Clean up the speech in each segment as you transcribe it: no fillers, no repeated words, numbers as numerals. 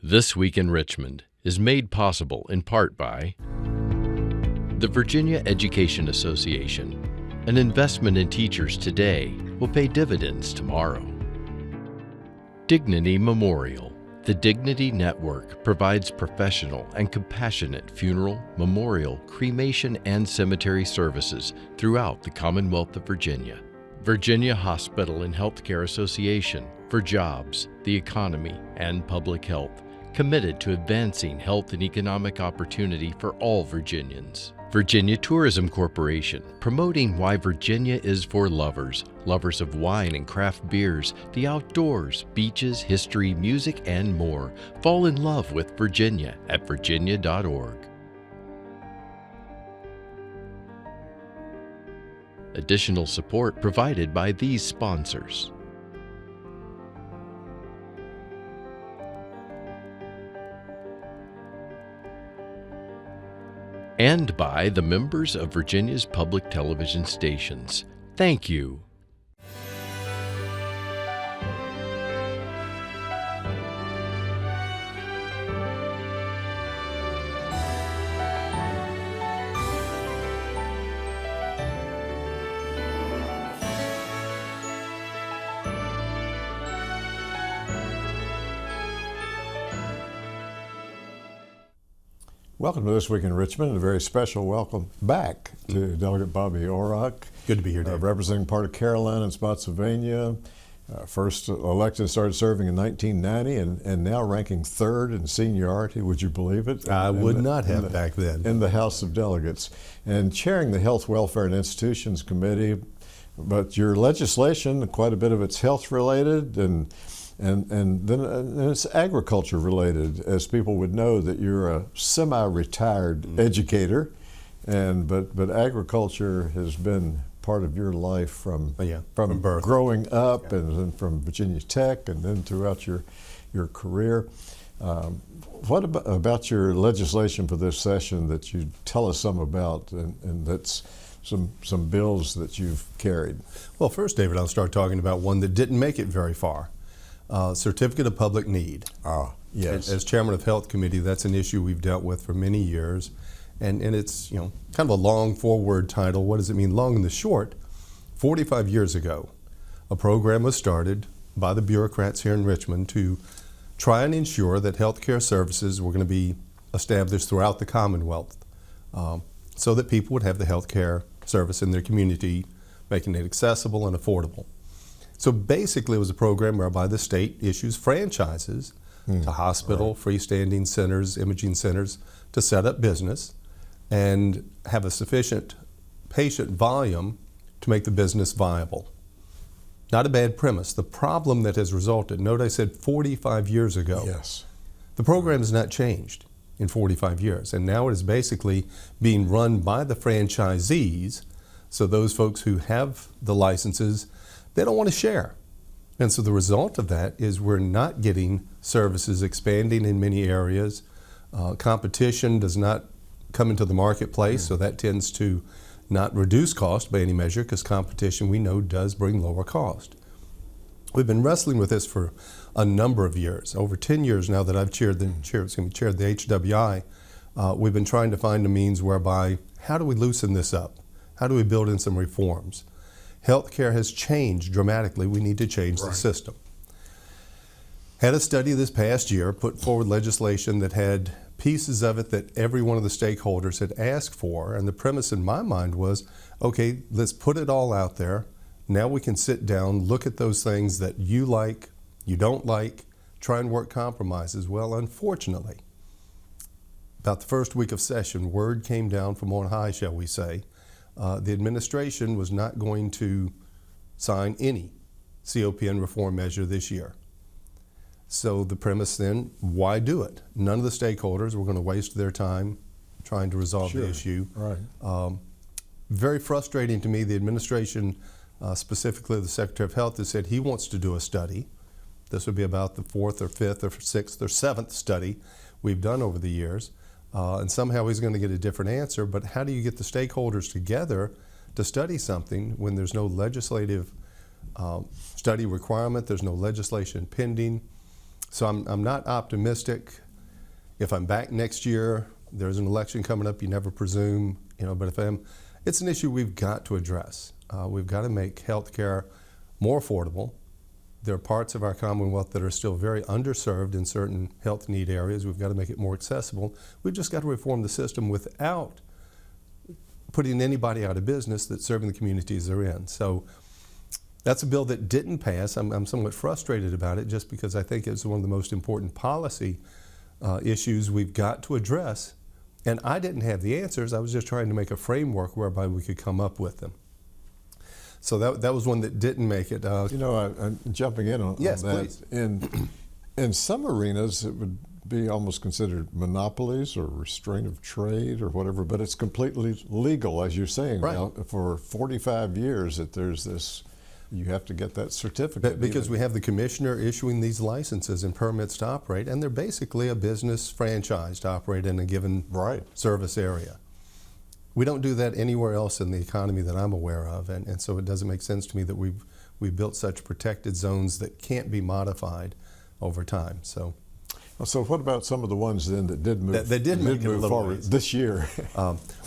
This Week in Richmond is made possible in part by the Virginia Education Association. An investment in teachers today will pay dividends tomorrow. Dignity Memorial. The Dignity Network provides professional and compassionate funeral, memorial, cremation, and cemetery services throughout the Commonwealth of Virginia. Virginia Hospital and Healthcare Association for jobs, the economy, and public health, committed to advancing health and economic opportunity for all Virginians. Virginia Tourism Corporation, promoting why Virginia is for lovers of wine and craft beers, the outdoors, beaches, history, music, and more. Fall in love with Virginia at virginia.org. Additional support provided by these sponsors. And by the members of Virginia's public television stations. Thank you. Welcome to This Week in Richmond, and a very special welcome back to Delegate Bobby Orrock. Good to be here, Dave. Representing part of Carolina and Spotsylvania. First elected, started serving in 1990, and now ranking third in seniority. Would you believe it? I would not have back then. In the House of Delegates. And chairing the Health, Welfare, and Institutions Committee. But your legislation, quite a bit of it's health related, and then it's agriculture related, as people would know that you're a semi-retired educator, but agriculture has been part of your life from birth, growing up, and then from Virginia Tech, and then throughout your career. What about your legislation for this session that you tell us some about, and that's some bills that you've carried? Well, first, David, I'll start talking about one that didn't make it very far. Certificate of Public Need. Yes. As chairman of Health Committee, that's an issue we've dealt with for many years, and it's kind of a long four-word title. What does it mean? Long and the short. 45 years ago, a program was started by the bureaucrats here in Richmond to try and ensure that healthcare services were going to be established throughout the Commonwealth, so that people would have the healthcare service in their community, making it accessible and affordable. So basically, it was a program whereby the state issues franchises to hospital, freestanding centers, imaging centers, to set up business and have a sufficient patient volume to make the business viable. Not a bad premise. The problem that has resulted, note I said 45 years ago. Yes. The program has not changed in 45 years, and now it is basically being run by the franchisees, so those folks who have the licenses, they don't want to share. And so the result of that is we're not getting services expanding in many areas. Competition does not come into the marketplace, so that tends to not reduce cost by any measure, because competition, we know, does bring lower cost. We've been wrestling with this for a number of years. Over 10 years now that I've chaired the HWI, we've been trying to find a means whereby, how do we loosen this up? How do we build in some reforms? Healthcare has changed dramatically. We need to change the system. Had a study this past year, put forward legislation that had pieces of it that every one of the stakeholders had asked for, and the premise in my mind was, okay, let's put it all out there. Now we can sit down, look at those things that you like, you don't like, try and work compromises. Well, unfortunately, about the first week of session, word came down from on high, shall we say. The administration was not going to sign any COPN reform measure this year. So the premise then, why do it? None of the stakeholders were going to waste their time trying to resolve the issue. Right. Very frustrating to me. The administration, specifically the Secretary of Health, has said he wants to do a study. This would be about the fourth or fifth or sixth or seventh study we've done over the years. And somehow he's going to get a different answer, but how do you get the stakeholders together to study something when there's no legislative study requirement, there's no legislation pending? So I'm not optimistic. If I'm back next year, there's an election coming up, you never presume, but if I am, it's an issue we've got to address. We've got to make health care more affordable. There are parts of our Commonwealth that are still very underserved in certain health need areas. We've got to make it more accessible. We've just got to reform the system without putting anybody out of business that's serving the communities they're in. So that's a bill that didn't pass. I'm somewhat frustrated about it just because I think it's one of the most important policy issues we've got to address. And I didn't have the answers. I was just trying to make a framework whereby we could come up with them. So that was one that didn't make it. I'm jumping in on yes, that. Please. In some arenas, it would be almost considered monopolies or restraint of trade or whatever, but it's completely legal, as you're saying. Right. Now, for 45 years that there's this, you have to get that certificate. Because we have the commissioner issuing these licenses and permits to operate, and they're basically a business franchise to operate in a given service area. We don't do that anywhere else in the economy that I'm aware of, and so it doesn't make sense to me that we've built such protected zones that can't be modified over time. So what about some of the ones then that did move? That did make it a little forward ways. This year.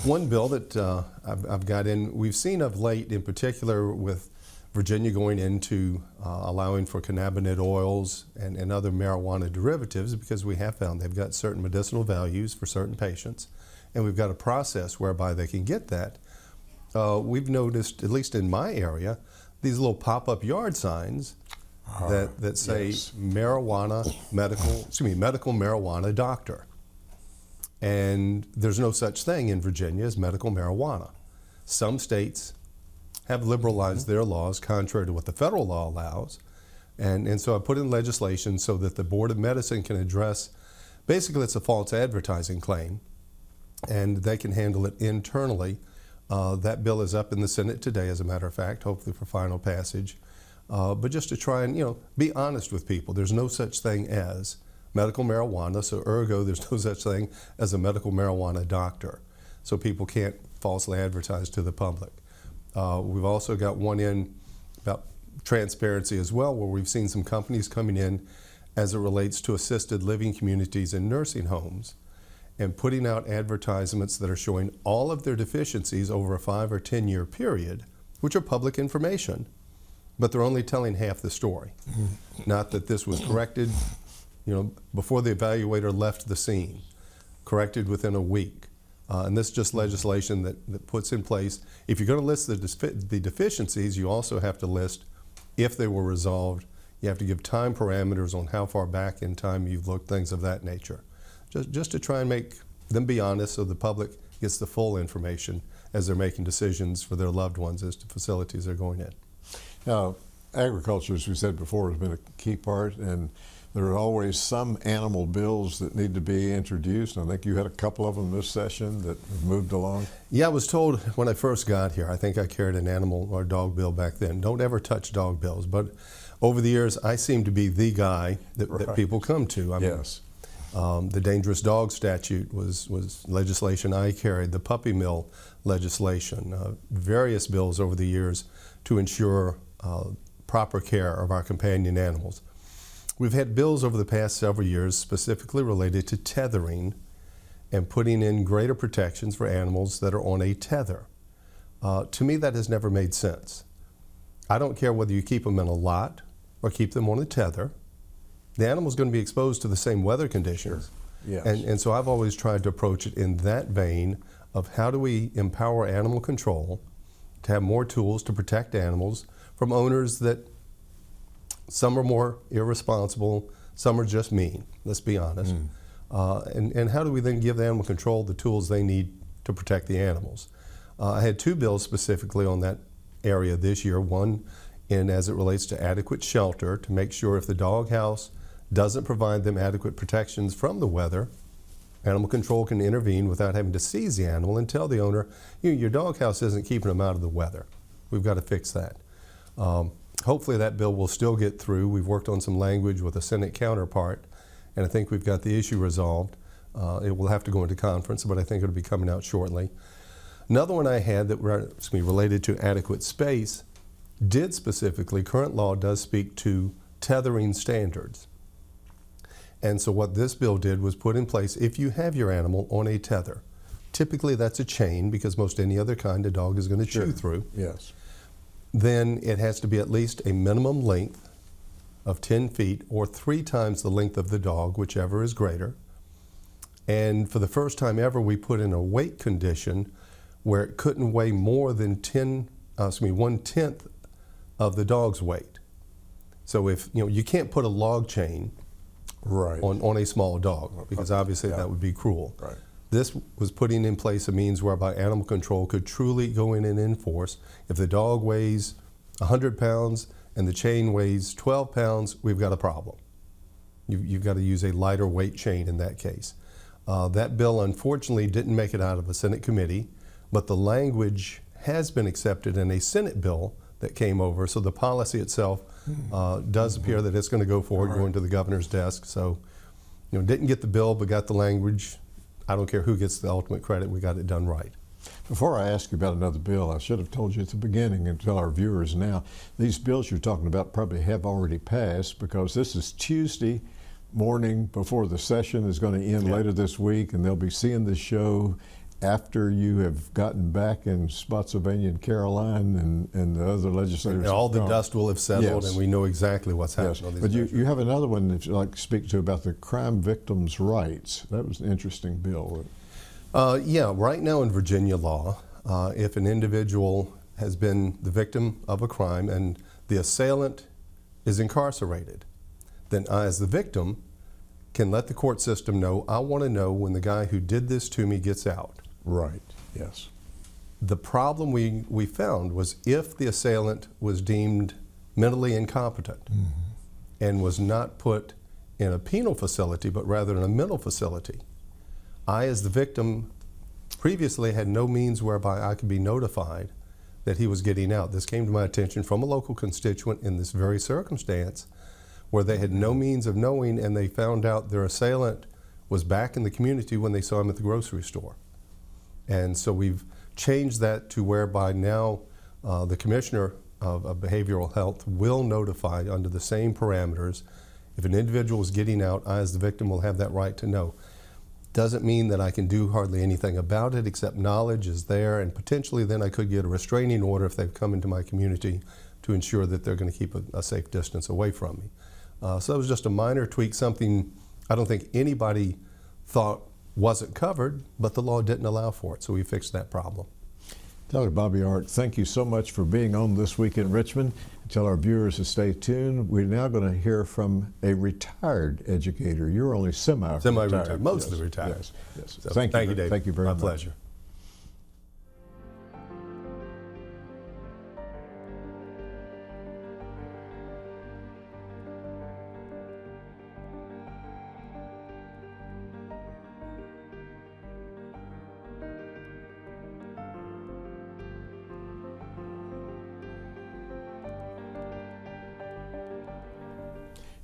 One bill that I've got in, we've seen of late, in particular with Virginia going into allowing for cannabinoid oils and other marijuana derivatives, because we have found they've got certain medicinal values for certain patients, and we've got a process whereby they can get that. We've noticed, at least in my area, these little pop-up yard signs that say medical marijuana doctor. And there's no such thing in Virginia as medical marijuana. Some states have liberalized their laws contrary to what the federal law allows. And so I put in legislation so that the Board of Medicine can address, basically it's a false advertising claim, and they can handle it internally. That bill is up in the Senate today, as a matter of fact, hopefully for final passage. But just to try and, be honest with people. There's no such thing as medical marijuana, so ergo there's no such thing as a medical marijuana doctor. So people can't falsely advertise to the public. We've also got one in about transparency as well, where we've seen some companies coming in as it relates to assisted living communities and nursing homes and putting out advertisements that are showing all of their deficiencies over a 5 or 10 year period, which are public information, but they're only telling half the story. Not that this was corrected, before the evaluator left the scene, corrected within a week. And this is just legislation that puts in place, if you're going to list the deficiencies, you also have to list if they were resolved. You have to give time parameters on how far back in time you've looked, things of that nature. Just to try and make them be honest so the public gets the full information as they're making decisions for their loved ones as to facilities they're going in. Now, agriculture, as we said before, has been a key part, and there are always some animal bills that need to be introduced. I think you had a couple of them this session that have moved along. Yeah, I was told when I first got here, I think I carried an animal or dog bill back then. Don't ever touch dog bills. But over the years, I seem to be the guy that people come to. Yes. The dangerous dog statute was legislation I carried, the puppy mill legislation, various bills over the years to ensure proper care of our companion animals. We've had bills over the past several years specifically related to tethering and putting in greater protections for animals that are on a tether. To me, that has never made sense. I don't care whether you keep them in a lot or keep them on a tether. The animal's going to be exposed to the same weather conditions. Sure. Yes. And so I've always tried to approach it in that vein of how do we empower animal control to have more tools to protect animals from owners that some are more irresponsible, some are just mean, let's be honest. And how do we then give the animal control the tools they need to protect the animals? I had two bills specifically on that area this year. One in as it relates to adequate shelter to make sure if the doghouse doesn't provide them adequate protections from the weather, animal control can intervene without having to seize the animal and tell the owner, your doghouse isn't keeping them out of the weather. We've got to fix that. Hopefully that bill will still get through. We've worked on some language with a Senate counterpart, and I think we've got the issue resolved. It will have to go into conference, but I think it'll be coming out shortly. Another one I had that related to adequate space did specifically, current law does speak to tethering standards. And so what this bill did was put in place, if you have your animal on a tether, typically that's a chain because most any other kind of dog is going to chew through. Yes. Then it has to be at least a minimum length of 10 feet or 3 times the length of the dog, whichever is greater. And for the first time ever, we put in a weight condition where it couldn't weigh more than 1/10 of the dog's weight. So if you can't put a log chain on a small dog because obviously that would be cruel. Right. This was putting in place a means whereby animal control could truly go in and enforce. If the dog weighs 100 pounds and the chain weighs 12 pounds, we've got a problem. You've got to use a lighter weight chain in that case. That bill unfortunately didn't make it out of a Senate committee, but the language has been accepted in a Senate bill that came over, so the policy itself does appear that it's going to go forward, going to the governor's desk. So, didn't get the bill, but got the language. I don't care who gets the ultimate credit, we got it done right. Before I ask you about another bill, I should have told you at the beginning and tell our viewers now, these bills you're talking about probably have already passed because this is Tuesday morning before the session is going to end later this week, and they'll be seeing this show after you have gotten back in Spotsylvania and Caroline and the other legislators. And all the dust will have settled, and we know exactly what's happening on these But measures. you have another one that you'd like to speak to about the crime victims' rights. That was an interesting bill. Yeah, right now in Virginia law, if an individual has been the victim of a crime and the assailant is incarcerated, then I, as the victim, can let the court system know, I want to know when the guy who did this to me gets out. Right, yes. The problem we found was if the assailant was deemed mentally incompetent and was not put in a penal facility, but rather in a mental facility, I, as the victim, previously had no means whereby I could be notified that he was getting out. This came to my attention from a local constituent in this very circumstance where they had no means of knowing, and they found out their assailant was back in the community when they saw him at the grocery store. And so we've changed that to whereby now the Commissioner of Behavioral Health will notify under the same parameters. If an individual is getting out, I as the victim will have that right to know. Doesn't mean that I can do hardly anything about it except knowledge is there, and potentially then I could get a restraining order if they've come into my community to ensure that they're going to keep a safe distance away from me. So that was just a minor tweak, something I don't think anybody thought wasn't covered, but the law didn't allow for it, so we fixed that problem. Delegate Bobby Orrock, thank you so much for being on This Week in Richmond. Tell our viewers to stay tuned. We're now going to hear from a retired educator. You're only semi-retired. Semi-retired, mostly retired. Yes, yes. So Thank you, Dave. Thank you very much. My pleasure.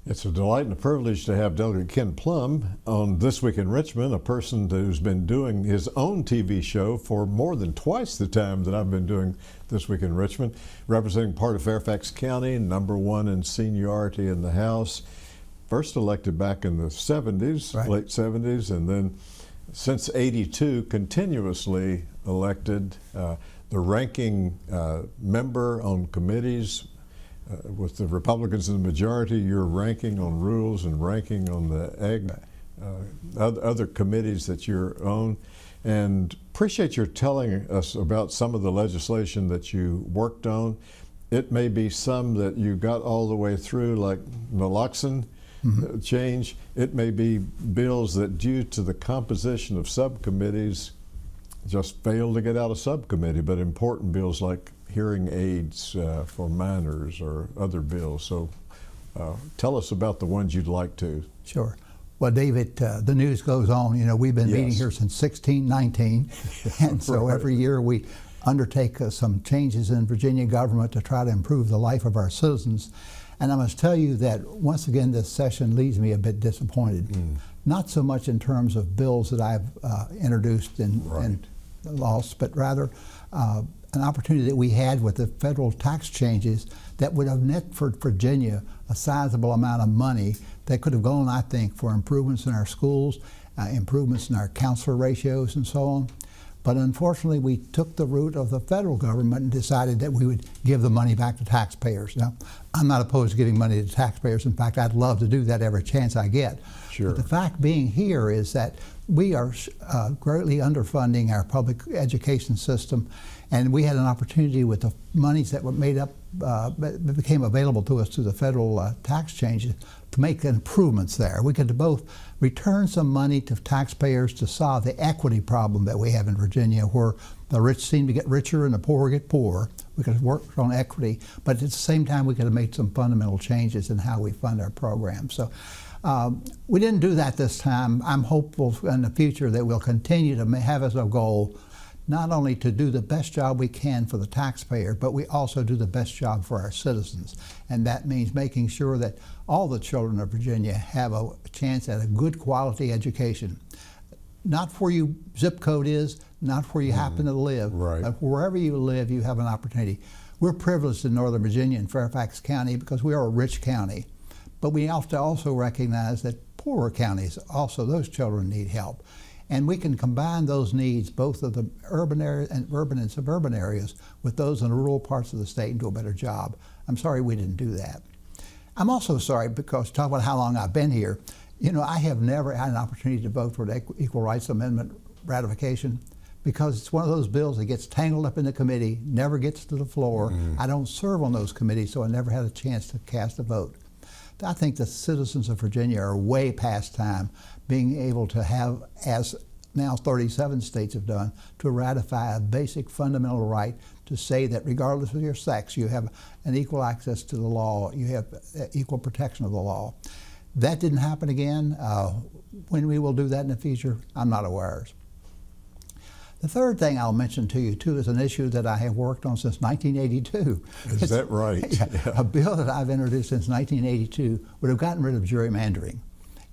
It's a delight and a privilege to have Delegate Ken Plum on This Week in Richmond, a person who's been doing his own TV show for more than twice the time that I've been doing This Week in Richmond, representing part of Fairfax County, #1 in seniority in the House, first elected back in the 70s, late 70s, and then since 82, continuously elected, the ranking member on committees. With the Republicans in the majority, you're ranking on rules and ranking on the other committees that you're on. And appreciate your telling us about some of the legislation that you worked on. It may be some that you got all the way through, like naloxone change. It may be bills that, due to the composition of subcommittees, just failed to get out of subcommittee, but important bills like hearing aids for minors or other bills. So tell us about the ones you'd like to. Sure. Well, David, the news goes on. You know, we've been meeting here since 1619, and so every year we undertake some changes in Virginia government to try to improve the life of our citizens. And I must tell you that once again this session leaves me a bit disappointed. Not so much in terms of bills that I've introduced and lost, but rather an opportunity that we had with the federal tax changes that would have net for Virginia a sizable amount of money that could have gone, I think, for improvements in our schools, improvements in our counselor ratios and so on. But unfortunately, we took the route of the federal government and decided that we would give the money back to taxpayers. Now, I'm not opposed to giving money to taxpayers. In fact, I'd love to do that every chance I get. Sure. But the fact being here is that we are greatly underfunding our public education system, and we had an opportunity with the monies that were made up, that became available to us through the federal tax changes, to make improvements there. We could both return some money to taxpayers to solve the equity problem that we have in Virginia, where the rich seem to get richer and the poor get poorer. We could have worked on equity, but at the same time we could have made some fundamental changes in how we fund our programs. So we didn't do that this time. I'm hopeful in the future that we'll continue to have as a goal not only to do the best job we can for the taxpayer, but we also do the best job for our citizens. And that means making sure that all the children of Virginia have a chance at a good quality education. Not where your zip code is, not where you happen to live, Right. but wherever you live, you have an opportunity. We're privileged in Northern Virginia in Fairfax County because we are a rich county. But we have to also recognize that poorer counties, also those children need help. And we can combine those needs, both of the urban and suburban areas, with those in the rural parts of the state and do a better job. I'm sorry we didn't do that. I'm also sorry because, talk about how long I've been here, you know, I have never had an opportunity to vote for the Equal Rights Amendment ratification because it's one of those bills that gets tangled up in the committee, never gets to the floor. I don't serve on those committees, so I never had a chance to cast a vote. I think the citizens of Virginia are way past time being able to have, as now 37 states have done, to ratify a basic fundamental right to say that regardless of your sex, you have an equal access to the law, you have equal protection of the law. That didn't happen again. When we will do that in the future, I'm not aware. The third thing I'll mention to you, too, is an issue that I have worked on since 1982. Is that right? Yeah. A bill that I've introduced since 1982 would have gotten rid of gerrymandering.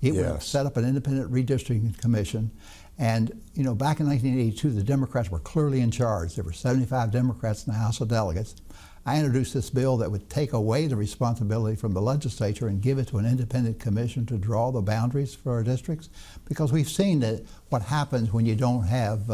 It would have Yes. set up an independent redistricting commission. And, you know, back in 1982, the Democrats were clearly in charge. There were 75 Democrats in the House of Delegates. I introduced this bill that would take away the responsibility from the legislature and give it to an independent commission to draw the boundaries for our districts, because we've seen that what happens when you don't have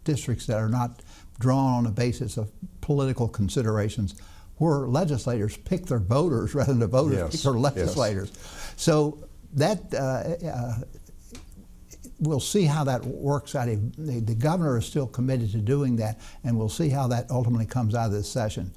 districts that are not drawn on the basis of political considerations, where legislators pick their voters rather than the voters pick their legislators. So that we'll see how that works out. The governor is still committed to doing that, and we'll see how that ultimately comes out of this session.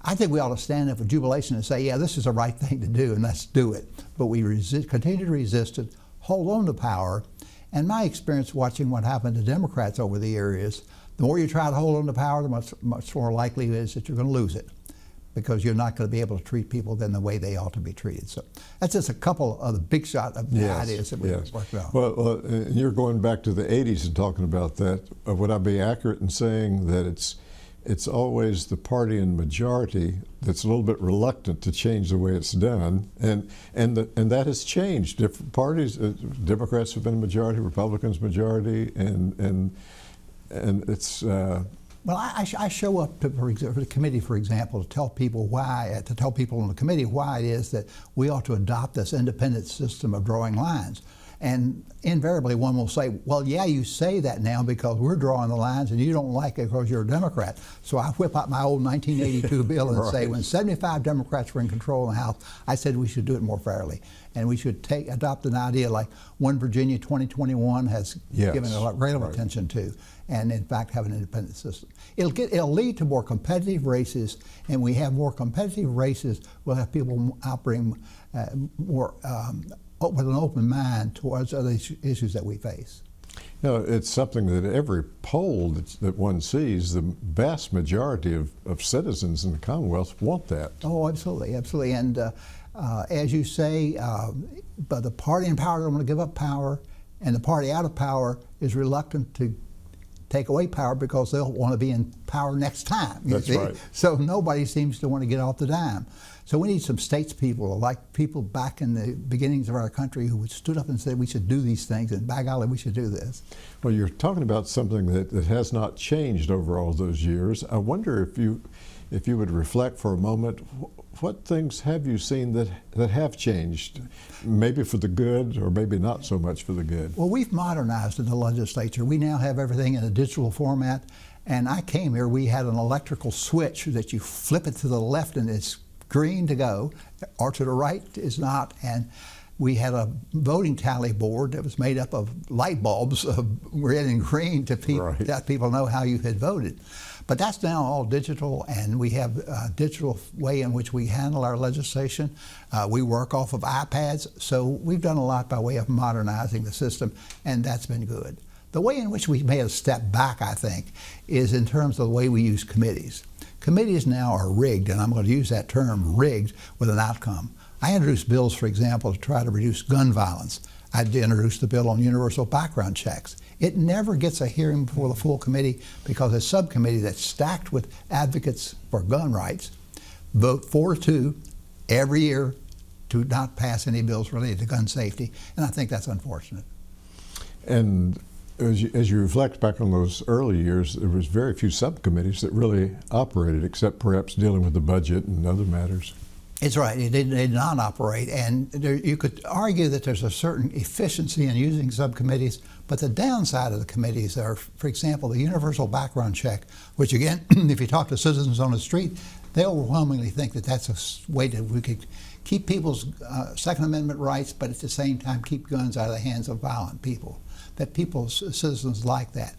I think we ought to stand up with jubilation and say, yeah, this is the right thing to do, and let's do it. But we continue to resist it, hold on to power, and my experience watching what happened to Democrats over the years, the more you try to hold on to power, the much more likely it is that you're going to lose it, because you're not going to be able to treat people then the way they ought to be treated. So that's just a couple of the big shot of the ideas that we've worked on. Well, you're going back to the 80s and talking about that. Would I be accurate in saying that it's always the party in majority that's a little bit reluctant to change the way it's done, and that has changed. Different parties, Democrats have been majority, Republicans majority, and it's. Well, I show up to the committee, for example, to tell people on the committee why it is that we ought to adopt this independent system of drawing lines. And invariably one will say, well, yeah, you say that now because we're drawing the lines and you don't like it because you're a Democrat. So I whip out my old 1982 bill and say, when 75 Democrats were in control of the House, I said we should do it more fairly. And we should adopt an idea like One Virginia 2021 has given a lot of attention to, and in fact have an independent system. It'll lead to more competitive races, and we have more competitive races, we'll have people operating more with an open mind towards other issues that we face. You know, it's something that every poll that one sees, the vast majority of citizens in the Commonwealth want that. Oh, absolutely, absolutely. And as you say, but the party in power doesn't want to give up power, and the party out of power is reluctant to take away power because they'll want to be in power next time. That's right. So nobody seems to want to get off the dime. So we need some statespeople, like people back in the beginnings of our country who stood up and said we should do these things, and by golly, we should do this. Well, you're talking about something that has not changed over all those years. I wonder if you would reflect for a moment, what things have you seen that have changed, maybe for the good or maybe not so much for the good? Well, we've modernized in the legislature. We now have everything in a digital format. And I came here, we had an electrical switch that you flip it to the left and it's green to go, or to the right is not. And we had a voting tally board that was made up of light bulbs of red and green to let people know how you had voted. But that's now all digital, and we have a digital way in which we handle our legislation. We work off of iPads, so we've done a lot by way of modernizing the system, and that's been good. The way in which we made a step back, I think, is in terms of the way we use committees. Committees now are rigged, and I'm going to use that term, rigged, with an outcome. I introduced bills, for example, to try to reduce gun violence. I introduced the bill on universal background checks. It never gets a hearing before the full committee because a subcommittee that's stacked with advocates for gun rights vote 4-2 every year to not pass any bills related to gun safety, and I think that's unfortunate. And as you reflect back on those early years, there was very few subcommittees that really operated, except perhaps dealing with the budget and other matters. It's right. It did not operate, and you could argue that there's a certain efficiency in using subcommittees, but the downside of the committees are, for example, the universal background check, which again, if you talk to citizens on the street, they overwhelmingly think that that's a way that we could keep people's Second Amendment rights, but at the same time keep guns out of the hands of violent people. That citizens like that.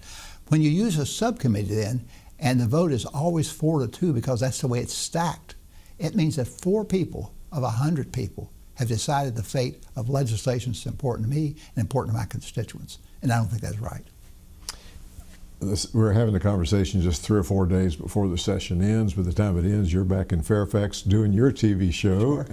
When you use a subcommittee then, and the vote is always 4-2 because that's the way it's stacked, it means that 4 people of 100 people have decided the fate of legislation that's important to me and important to my constituents. And I don't think that's right. We're having a conversation just 3 or 4 days before the session ends. By the time it ends, you're back in Fairfax doing your TV show. Sure.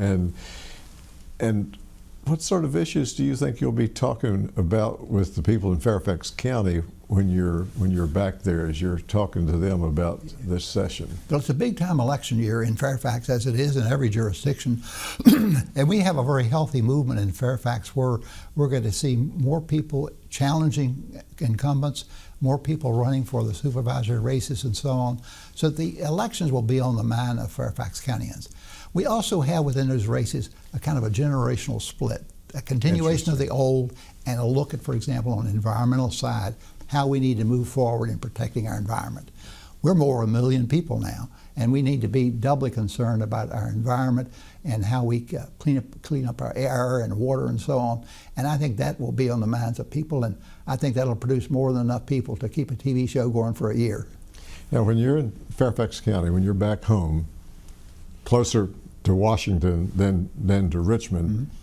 And what sort of issues do you think you'll be talking about with the people in Fairfax County when you're back there, as you're talking to them about this session? Well, it's a big-time election year in Fairfax, as it is in every jurisdiction. And we have a very healthy movement in Fairfax where we're going to see more people challenging incumbents, more people running for the supervisory races and so on. So the elections will be on the mind of Fairfax Countyans. We also have within those races a kind of a generational split, a continuation of the old and a look at, for example, on the environmental side, how we need to move forward in protecting our environment. We're more than 1 million people now, and we need to be doubly concerned about our environment and how we clean up our air and water and so on. And I think that will be on the minds of people, and I think that'll produce more than enough people to keep a TV show going for a year. Now, when you're in Fairfax County, when you're back home, closer to Washington than to Richmond, mm-hmm.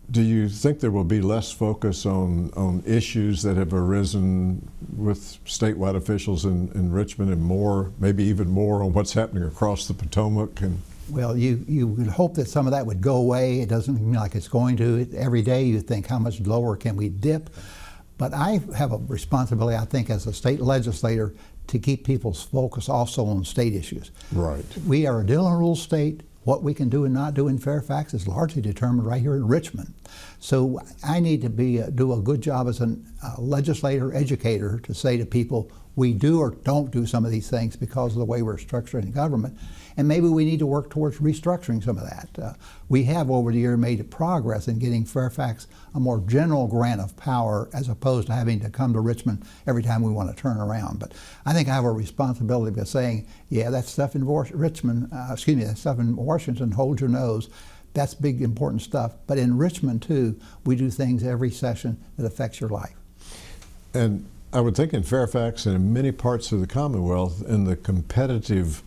Do you think there will be less focus on issues that have arisen with statewide officials in Richmond, and more, maybe even more, on what's happening across the Potomac? Well, you would hope that some of that would go away. It doesn't seem like it's going to. Every day you think, how much lower can we dip? But I have a responsibility, I think, as a state legislator to keep people's focus also on state issues. Right. We are a deal and rule state. What we can do and not do in Fairfax is largely determined right here in Richmond. So I need to do a good job as a legislator, educator, to say to people, we do or don't do some of these things because of the way we're structuring government. And maybe we need to work towards restructuring some of that. We have over the year made progress in getting Fairfax a more general grant of power as opposed to having to come to Richmond every time we want to turn around. But I think I have a responsibility of saying, yeah, that stuff in that stuff in Washington, hold your nose. That's big, important stuff. But in Richmond, too, we do things every session that affects your life. And I would think in Fairfax and in many parts of the Commonwealth, in the competitive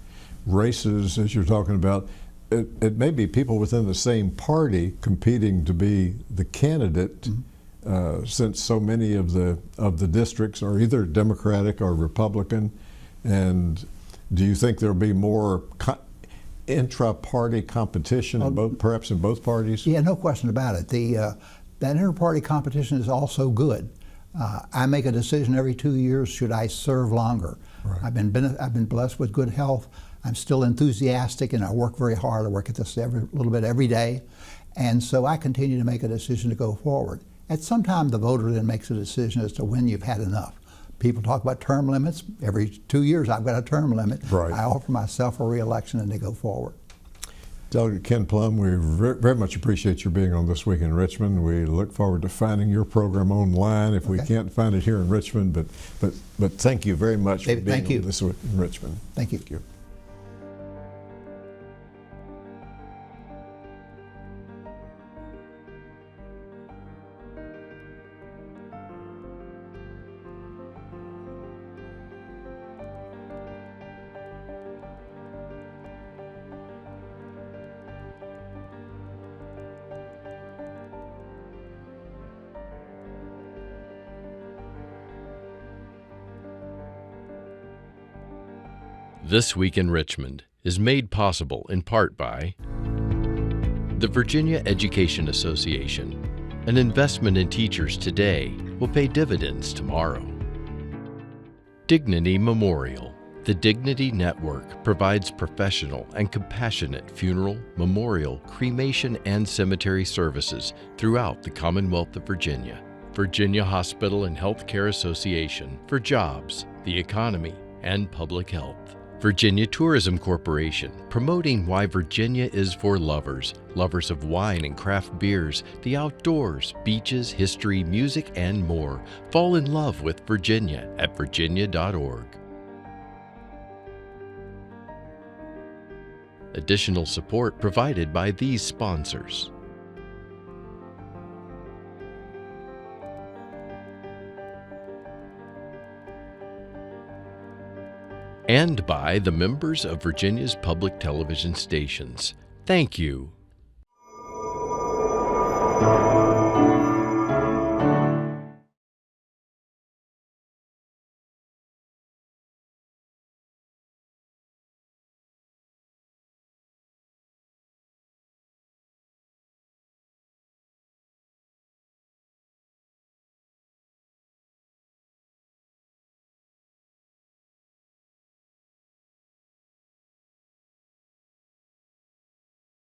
races, as you're talking about, it may be people within the same party competing to be the candidate, mm-hmm. Since so many of the districts are either Democratic or Republican. And do you think there'll be more intra-party competition, perhaps in both parties? Yeah, no question about it. That inter-party competition is also good. I make a decision every 2 years, should I serve longer? Right. I've been blessed with good health. I'm still enthusiastic, and I work very hard. I work at this a little bit every day. And so I continue to make a decision to go forward. At some time, the voter then makes a decision as to when you've had enough. people talk about term limits. Every 2 years I've got a term limit. Right. I offer myself a re-election and they go forward. Delegate Ken Plum, we very much appreciate your being on This Week in Richmond. We look forward to finding your program online if we can't find it here in Richmond. But thank you very much for being on This Week in Richmond. Thank you. Thank you. This Week in Richmond is made possible in part by the Virginia Education Association. An investment in teachers today will pay dividends tomorrow. Dignity Memorial. The Dignity Network provides professional and compassionate funeral, memorial, cremation, and cemetery services throughout the Commonwealth of Virginia. Virginia Hospital and Healthcare Association for jobs, the economy, and public health. Virginia Tourism Corporation, promoting why Virginia is for lovers, lovers of wine and craft beers, the outdoors, beaches, history, music, and more. Fall in love with Virginia at virginia.org. Additional support provided by these sponsors. And by the members of Virginia's public television stations. Thank you.